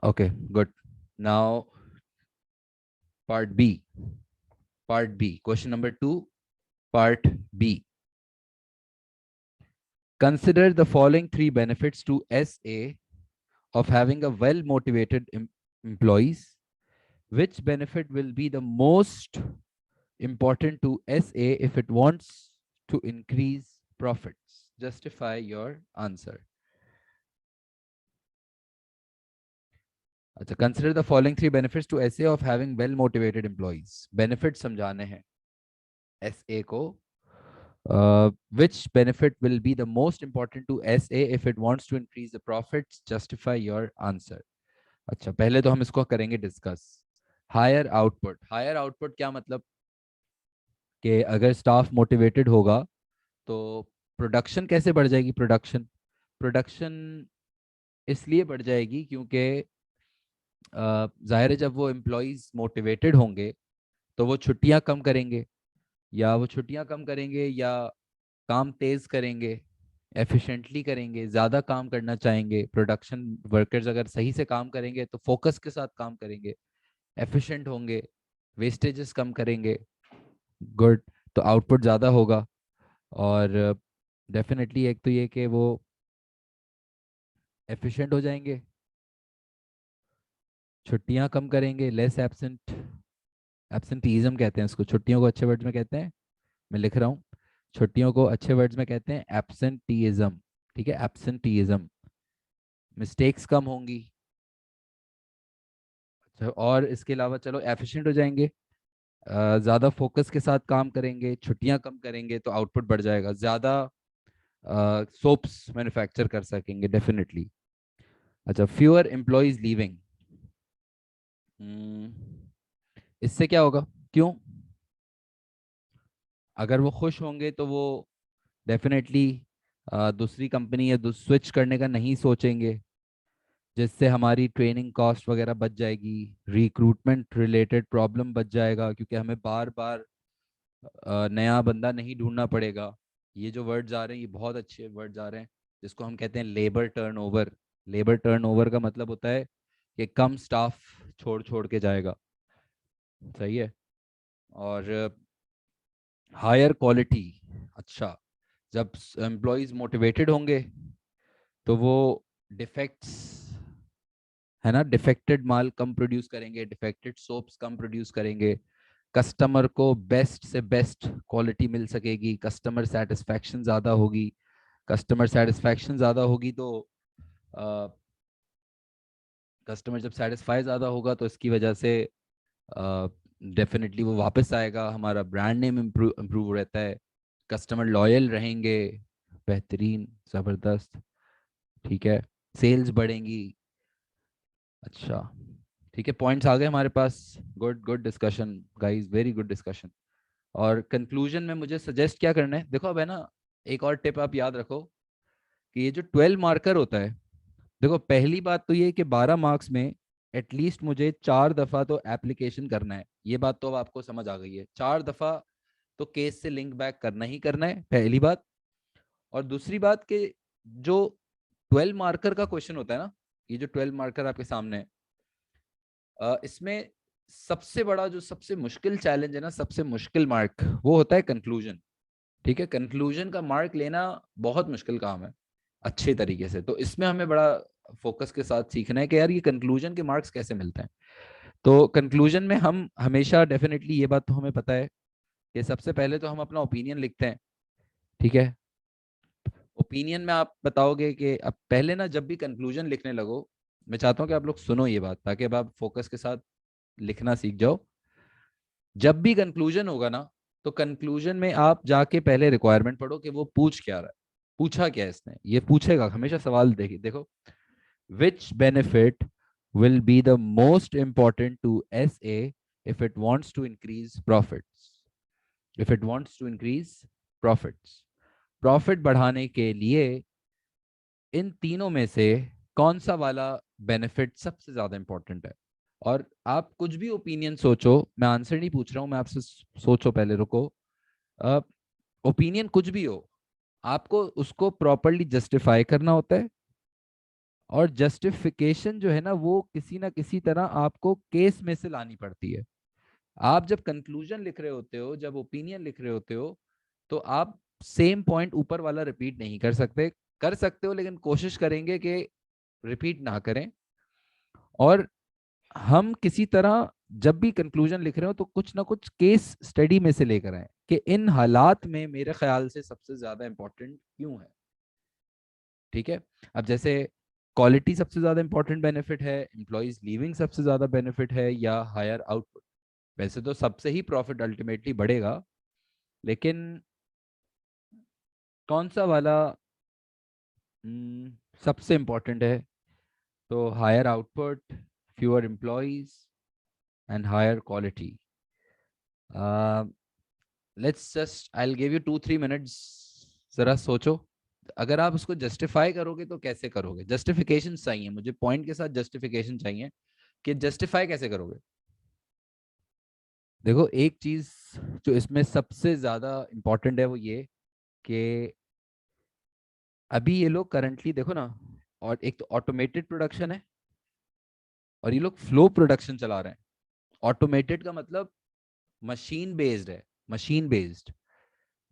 Okay, good. Now, part B. Part B. Question number 2, part B. Consider the following three benefits to SA of having a well-motivated employees. Which benefit will be the most important to SA if it wants to increase profits? Justify your answer. अच्छा, consider the following three benefits to SA of having well-motivated employees. Benefits समझाने हैं SA को. Which benefit will be the most important to SA if it wants to increase the profits? Justify your answer. अच्छा, पहले तो हम इसको करेंगे discuss. Higher output. Higher output क्या मतलब? कि अगर स्टाफ मोटिवेटेड होगा तो प्रोडक्शन कैसे बढ़ जाएगी? प्रोडक्शन प्रोडक्शन इसलिए बढ़ जाएगी क्योंकि जाहिर है जब वो एम्प्लॉयज मोटिवेटेड होंगे तो वो छुट्टियां कम करेंगे, या काम तेज करेंगे, एफिशिएंटली करेंगे, ज़्यादा काम करना चाहेंगे. प्रोडक्शन वर्कर्स अगर सही से काम करेंगे तो फोकस के साथ काम करेंगे, एफिशिएंट होंगे, वेस्टेजेस कम करेंगे. गुड. तो आउटपुट ज़्यादा होगा. और डेफिनेटली एक तो ये कि वो एफिशिएंट हो जाएंगे, छुट्टियां कम करेंगे, लेस एब्सेंटीज़म कहते हैं इसको. छुट्टियों को अच्छे वर्ड्स में कहते हैं, मैं लिख रहा हूँ, छुट्टियों को अच्छे वर्ड्स में कहते हैं एब्सेंटीइज्म. ठीक है, एब्सेंटीइज्म. मिस्टेक्स कम होंगी. अच्छा, और इसके अलावा चलो एफिशिएंट हो जाएंगे, ज़्यादा फोकस के साथ काम करेंगे, छुट्टियां कम करेंगे तो आउटपुट बढ़ जाएगा, ज़्यादा सोप्स मैन्युफैक्चर कर सकेंगे डेफिनेटली. अच्छा, फ्यूअर एम्प्लॉयज लीविंग. इससे क्या होगा? क्यों? अगर वो खुश होंगे तो वो डेफिनेटली दूसरी कंपनी या स्विच करने का नहीं सोचेंगे, जिससे हमारी ट्रेनिंग कॉस्ट वगैरह बच जाएगी, रिक्रूटमेंट रिलेटेड प्रॉब्लम बच जाएगा क्योंकि हमें बार बार नया बंदा नहीं ढूंढना पड़ेगा. ये जो वर्ड्स आ रहे हैं ये बहुत अच्छे वर्ड्स आ रहे हैं, जिसको हम कहते हैं लेबर टर्नओवर. लेबर टर्नओवर का मतलब होता है कि कम स्टाफ छोड़ छोड़ के जाएगा. सही है. और हायर क्वालिटी. अच्छा, जब एम्प्लॉयज मोटिवेटेड होंगे तो वो डिफेक्ट्स, है ना, डिफेक्टेड माल कम प्रोड्यूस करेंगे, डिफेक्टेड सोप्स कम प्रोड्यूस करेंगे, कस्टमर को बेस्ट से बेस्ट क्वालिटी मिल सकेगी, कस्टमर सेटिस्फैक्शन ज़्यादा होगी. कस्टमर सेटिस्फैक्शन ज़्यादा होगी तो कस्टमर जब सेटिस्फाई ज़्यादा होगा तो इसकी वजह से डेफिनेटली वो वापस आएगा, हमारा ब्रांड नेम इम्प्रूव रहता है, कस्टमर लॉयल रहेंगे. बेहतरीन, ज़बरदस्त. ठीक है, सेल्स बढ़ेंगी. अच्छा, ठीक है, पॉइंट्स आ गए हमारे पास. Good good discussion guys, very good discussion. और कंक्लूजन में मुझे सजेस्ट क्या करना है, देखो अब है ना, एक और टिप आप याद रखो कि ये जो 12 मार्कर होता है, देखो पहली बात तो ये कि 12 मार्क्स में एटलीस्ट मुझे 4 दफा तो एप्लीकेशन करना है. ये बात तो अब आपको समझ आ गई है, 4 दफा तो केस से लिंक बैक करना ही करना है, पहली बात. और दूसरी बात कि जो 12 मार्कर का क्वेश्चन होता है ना, ये जो 12 मार्कर आपके सामने है, इसमें सबसे बड़ा जो सबसे मुश्किल चैलेंज है ना, सबसे मुश्किल मार्क वो होता है कंक्लूजन. ठीक है, कंक्लूजन का मार्क लेना बहुत मुश्किल काम है अच्छे तरीके से. तो इसमें हमें बड़ा फोकस के साथ सीखना है कि यार ये कंक्लूजन के मार्क्स कैसे मिलते हैं. तो कंक्लूजन में हम हमेशा डेफिनेटली, ये बात तो हमें पता है कि सबसे पहले तो हम अपना ओपिनियन लिखते हैं. ठीक है, ओपिनियन में आप बताओगे कि अब पहले ना जब भी कंक्लूजन लिखने लगो, मैं चाहता हूँ कि आप लोग सुनो ये बात ताकि अब आप फोकस के साथ लिखना सीख जाओ. जब भी कंक्लूजन होगा ना, तो कंक्लूजन में आप जाके पहले रिक्वायरमेंट पढ़ो कि वो पूछ क्या रहा है, पूछा क्या है इसने. ये पूछेगा हमेशा सवाल. देखिए देखो, विच benefit will be the most important to SA if it wants to increase profits. If it wants to increase profits. Profit बढ़ाने के लिए इन तीनों में से कौन सा वाला बेनिफिट सबसे ज्यादा इंपॉर्टेंट है? और आप कुछ भी ओपिनियन सोचो, मैं आंसर नहीं पूछ रहा हूं, मैं आपसे सोचो पहले, रुको. ओपिनियन कुछ भी हो, आपको उसको प्रॉपरली जस्टिफाई करना होता है और जस्टिफिकेशन जो है ना वो किसी ना किसी तरह आपको केस में से लानी पड़ती है। आप जब कंक्लूजन लिख रहे होते हो, जब ओपिनियन लिख रहे होते हो, तो आप सेम पॉइंट ऊपर वाला रिपीट नहीं कर सकते। कर सकते हो लेकिन कोशिश करेंगे कि रिपीट ना करें। और हम किसी तरह जब भी कंक्लूजन लिख रहे हो तो कुछ ना कुछ केस स्टडी में से लेकर आए कि इन हालात में मेरे ख्याल से सबसे ज्यादा इंपॉर्टेंट क्यों है। ठीक है। अब जैसे क्वालिटी सबसे ज्यादा इंपॉर्टेंट बेनिफिट है, एम्प्लॉइज लीविंग सबसे ज्यादा बेनिफिट है, या हायर आउटपुट। वैसे तो सबसे ही प्रॉफिट अल्टीमेटली बढ़ेगा, लेकिन कौन सा वाला सबसे इंपॉर्टेंट है? तो higher output, fewer employees and higher quality. Let's just I will give you 2-3 minutes, जरा सोचो। अगर आप उसको जस्टिफाई करोगे तो कैसे करोगे? जस्टिफिकेशन चाहिए मुझे, पॉइंट के साथ जस्टिफिकेशन चाहिए कि जस्टिफाई कैसे करोगे। देखो, एक चीज जो इसमें सबसे ज्यादा इंपॉर्टेंट है वो ये कि अभी ये लोग करंटली देखो ना, और एक तो ऑटोमेटेड प्रोडक्शन है और ये लोग फ्लो प्रोडक्शन चला रहे हैं। ऑटोमेटेड का मतलब मशीन बेस्ड है, मशीन बेस्ड।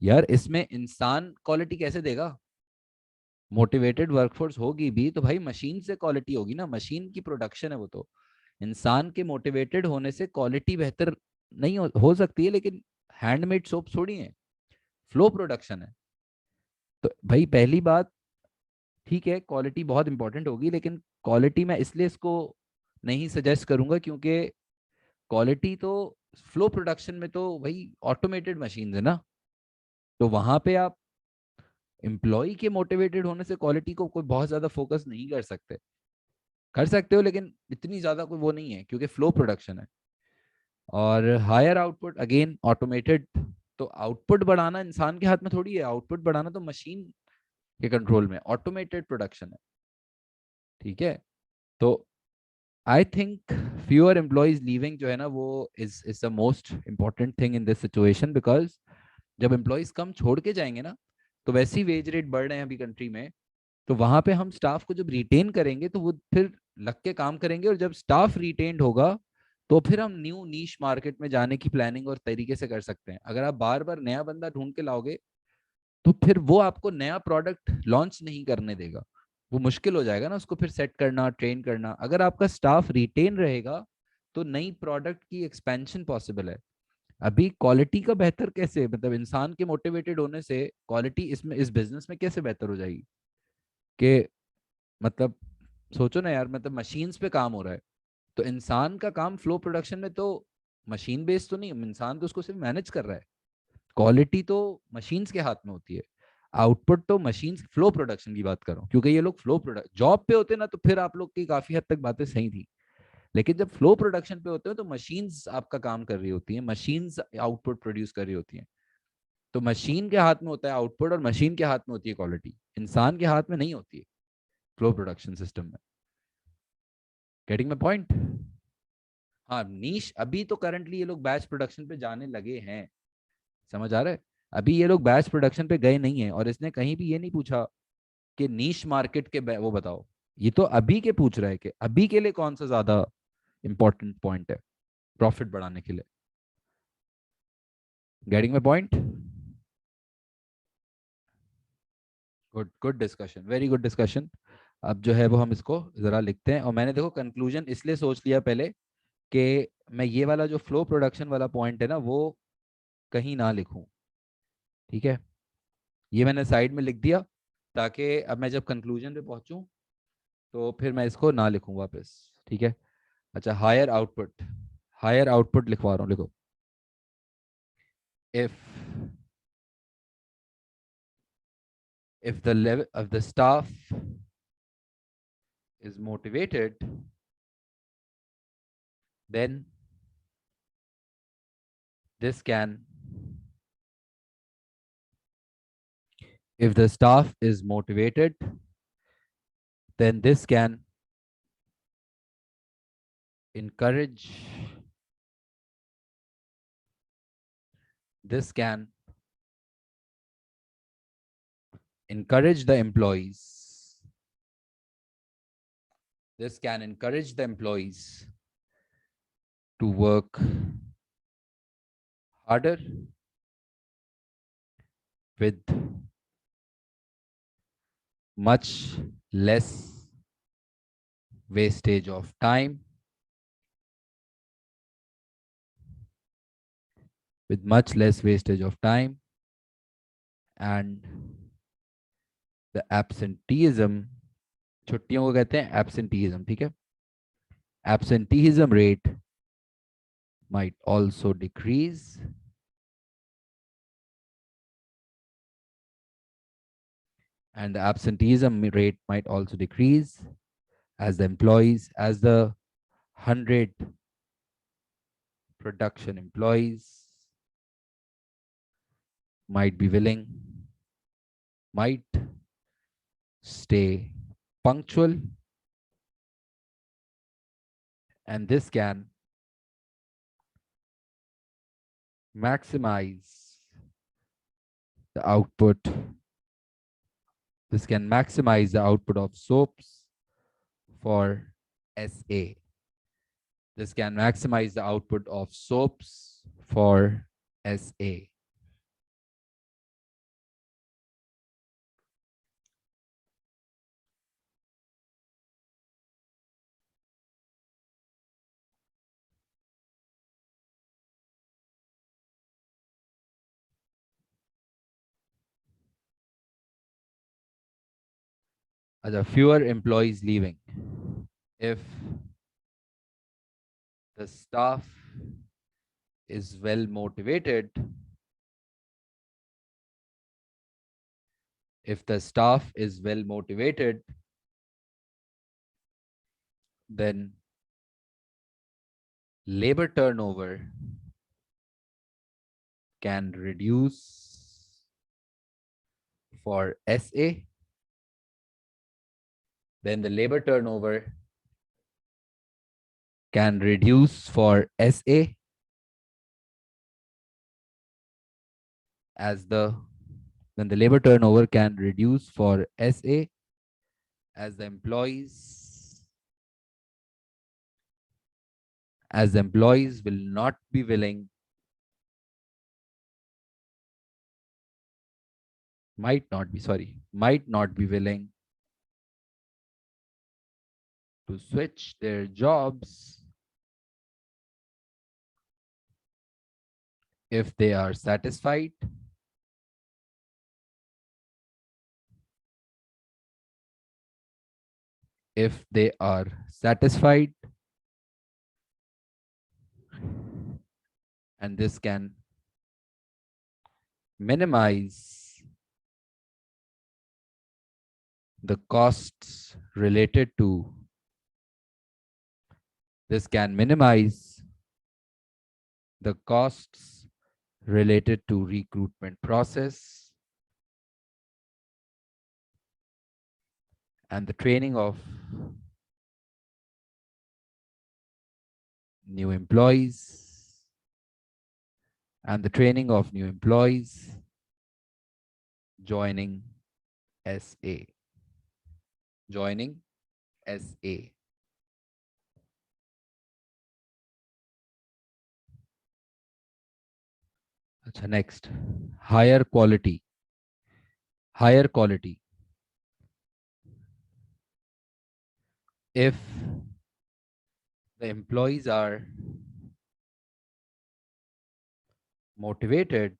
यार इसमें इंसान क्वालिटी कैसे देगा? मोटिवेटेड वर्कफोर्स होगी भी तो भाई मशीन से क्वालिटी होगी ना, मशीन की प्रोडक्शन है वो तो। इंसान के मोटिवेटेड होने से क्वालिटी बेहतर नहीं हो सकती है, लेकिन हैंडमेड सोप थोड़ी है, फ्लो प्रोडक्शन है। तो भाई पहली बात, ठीक है क्वालिटी बहुत इंपॉर्टेंट होगी, लेकिन क्वालिटी मैं इसलिए इसको नहीं सजेस्ट करूंगा क्योंकि क्वालिटी तो फ्लो प्रोडक्शन में तो भाई ऑटोमेटेड मशीन है ना। तो वहां पे आप एम्प्लॉय के मोटिवेटेड होने से क्वालिटी को कोई बहुत ज्यादा फोकस नहीं कर सकते। कर सकते हो लेकिन इतनी ज्यादा कोई वो नहीं है क्योंकि फ्लो प्रोडक्शन है। और हायर आउटपुट अगेन ऑटोमेटेड। तो आउटपुट बढ़ाना इंसान के हाथ में थोड़ी है, आउटपुट बढ़ाना तो मशीन के कंट्रोल में, ऑटोमेटेड प्रोडक्शन है। ठीक है। तो I think fewer employees leaving जो है ना वो is the most important thing in this situation, because जब एम्प्लॉयज कम छोड़ के जाएंगे ना, तो वैसे ही वेज रेट बढ़ रहे हैं अभी कंट्री में, तो वहां पे हम स्टाफ को जब रिटेन करेंगे तो वो फिर लग के काम करेंगे, और जब स्टाफ रिटेन्ड होगा तो फिर हम न्यू नीश मार्केट में जाने की प्लानिंग और तरीके से कर सकते हैं। अगर आप बार बार नया बंदा ढूंढ के लाओगे तो फिर वो आपको नया प्रोडक्ट लॉन्च नहीं करने देगा। वो मुश्किल हो जाएगा ना उसको फिर सेट करना, ट्रेन करना। अगर आपका स्टाफ रिटेन रहेगा तो नई प्रोडक्ट की एक्सपेंशन पॉसिबल है। अभी क्वालिटी का बेहतर कैसे, मतलब इंसान के मोटिवेटेड होने से क्वालिटी इसमें इस बिजनेस में कैसे बेहतर हो जाएगी? कि मतलब सोचो ना यार, मतलब मशीन्स पे काम हो रहा है, तो इंसान का काम फ्लो प्रोडक्शन में तो मशीन बेस्ड तो नहीं, इंसान तो उसको सिर्फ मैनेज कर रहा है। क्वालिटी तो मशीन्स के हाथ में होती है, आउटपुट तो मशीन्स फ्लो प्रोडक्शन की बात कर रहा हूँ। क्योंकि ये लोग फ्लो प्रोडक्ट जॉब पे होते ना तो फिर आप लोग की काफी हद तक बातें सही थी, लेकिन जब फ्लो प्रोडक्शन पे होते हो तो मशीन्स आपका काम कर रही होती हैं, मशीन्स आउटपुट प्रोड्यूस कर रही होती हैं। तो मशीन के हाथ में होता है आउटपुट और मशीन के हाथ में होती है क्वालिटी, इंसान के हाथ में नहीं होती है फ्लो प्रोडक्शन सिस्टम में। Getting my point? हाँ, नीश अभी तो करंटली ये लोग बैच प्रोडक्शन पे जाने लगे हैं। समझ आ रहा है? अभी ये लोग बैच प्रोडक्शन पे गए नहीं है, और इसने कहीं भी ये नहीं पूछा कि नीश मार्केट के वो बताओ। ये तो अभी के पूछ रहा है कि अभी के लिए कौन सा ज्यादा इंपॉर्टेंट पॉइंट है प्रॉफिट बढ़ाने के लिए। Getting my point? Good good discussion, very good discussion. अब जो है वो हम इसको जरा लिखते हैं, और मैंने देखो कंक्लूजन इसलिए सोच लिया पहले कि मैं ये वाला जो फ्लो प्रोडक्शन वाला पॉइंट है ना वो कहीं ना लिखूं। ठीक है, ये मैंने साइड में लिख दिया ताकि अब मैं जब कंक्लूजन पे पहुंचूं तो फिर मैं इसको ना लिखूं वापस। ठीक है। अच्छा, हायर आउटपुट, हायर आउटपुट लिखवा रहा हूँ, लिखो। If if the level of the staff is motivated, then this can if the staff is motivated, then this can encourage, this can encourage the employees This can encourage the employees to work harder with much less wastage of time, and the absenteeism, छुट्टियों को कहते हैं absenteeism, ठीक है? Absenteeism rate might also decrease, and the absenteeism rate might also decrease as the 100 production employees might stay punctual, and this can maximize the output. This can maximize the output of soaps for SA. This can maximize the output of soaps for SA. There fewer employees leaving. If the staff is well motivated, then labor turnover can reduce for SA. Then the labor turnover can reduce for SA as the labor turnover can reduce for SA as the employees will not be willing, might not be willing to switch their jobs if they are satisfied and this can minimize the costs related to recruitment process and the training of new employees joining SA. Next, higher quality. If the employees are motivated,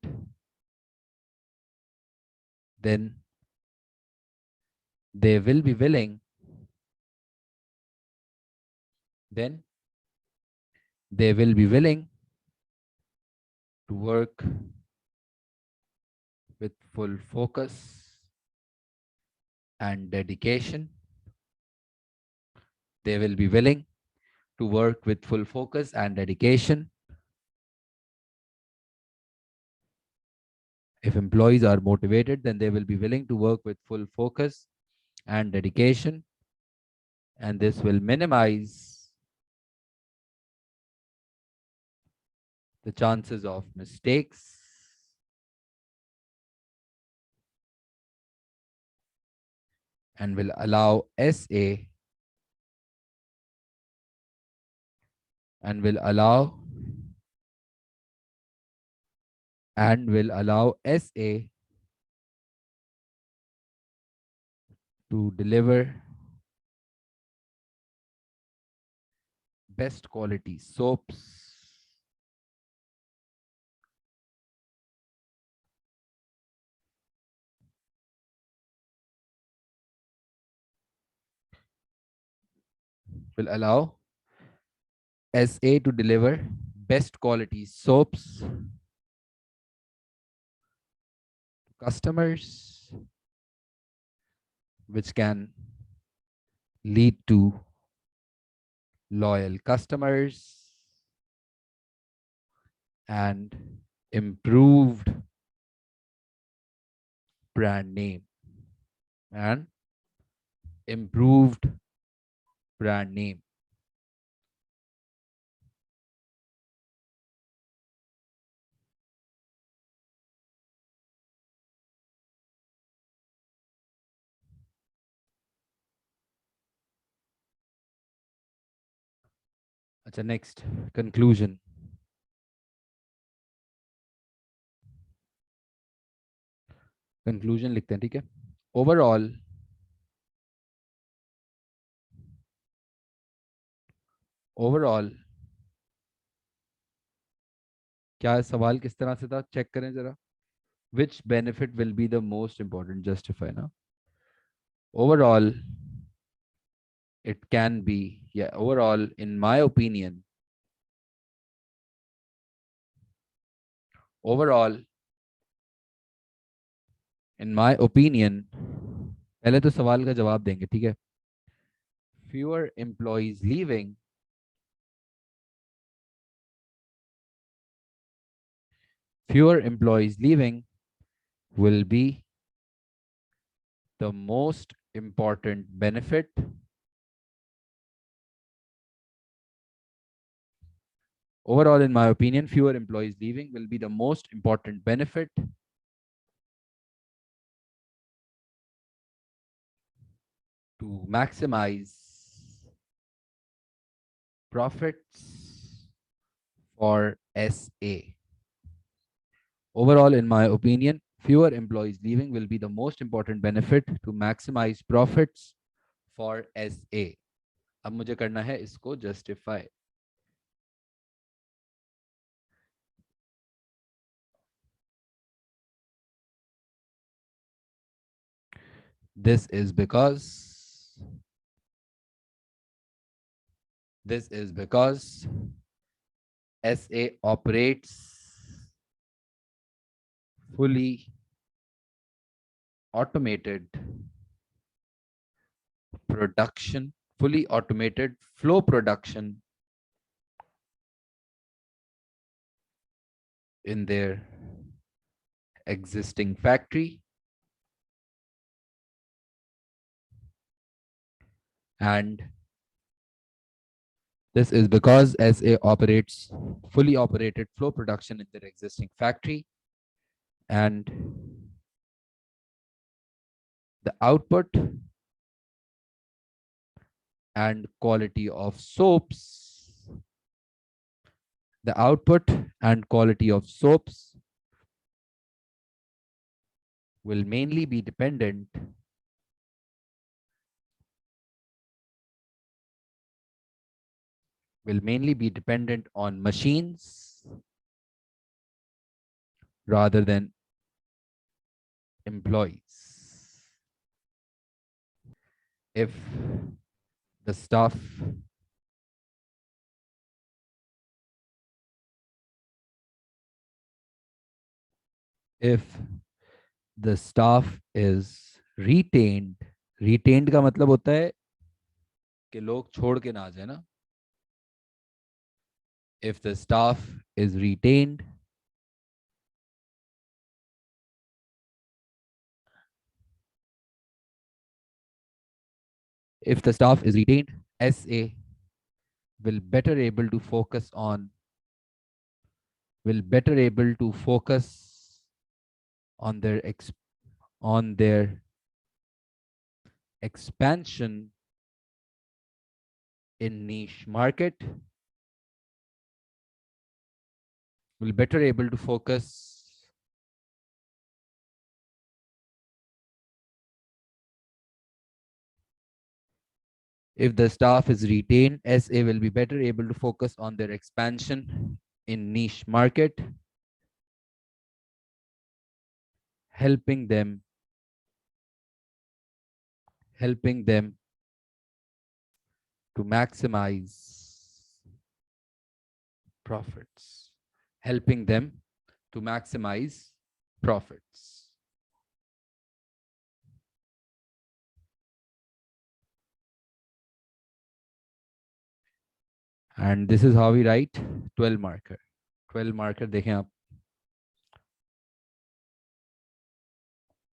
then they will be willing to work with full focus and dedication. If employees are motivated, then they will be willing to work with full focus and dedication, and this will minimize the chances of mistakes and will allow SA and will allow SA to deliver best quality soaps will allow SA to deliver best quality soaps to customers, which can lead to loyal customers and improved brand name and improved brand name. अच्छा, next conclusion. Conclusion लिखते हैं, ठीक है. Overall, क्या सवाल किस तरह से था, चेक करें जरा. Which benefit will be the most important? Justify ना. Overall, it can be, yeah, overall, in my opinion, overall, in my opinion, पहले तो सवाल का जवाब देंगे, ठीक है. Fewer employees leaving will be the most important benefit overall. In my opinion, fewer employees leaving will be the most important benefit to maximize profits for SA. Overall, in my opinion, fewer employees leaving will be the most important benefit to maximize profits for SA. अब मुझे करना है इसको justify. This is because SA operates fully automated fully automated flow production in their existing factory, and this is because SA operates fully operated flow production in their existing factory, and the output and quality of soaps will mainly be dependent on machines rather than employees. If the staff is retained का मतलब होता है कि लोग छोड़ के ना आ जाए ना. If the staff is retained, SA will better able to focus on their expansion in niche market will be better able to focus if the staff is retained. SA will be better able to focus on their expansion in niche market, helping them to maximize profits, helping them to maximize profits. And this is how we write 12 marker. 12 marker देखें आप,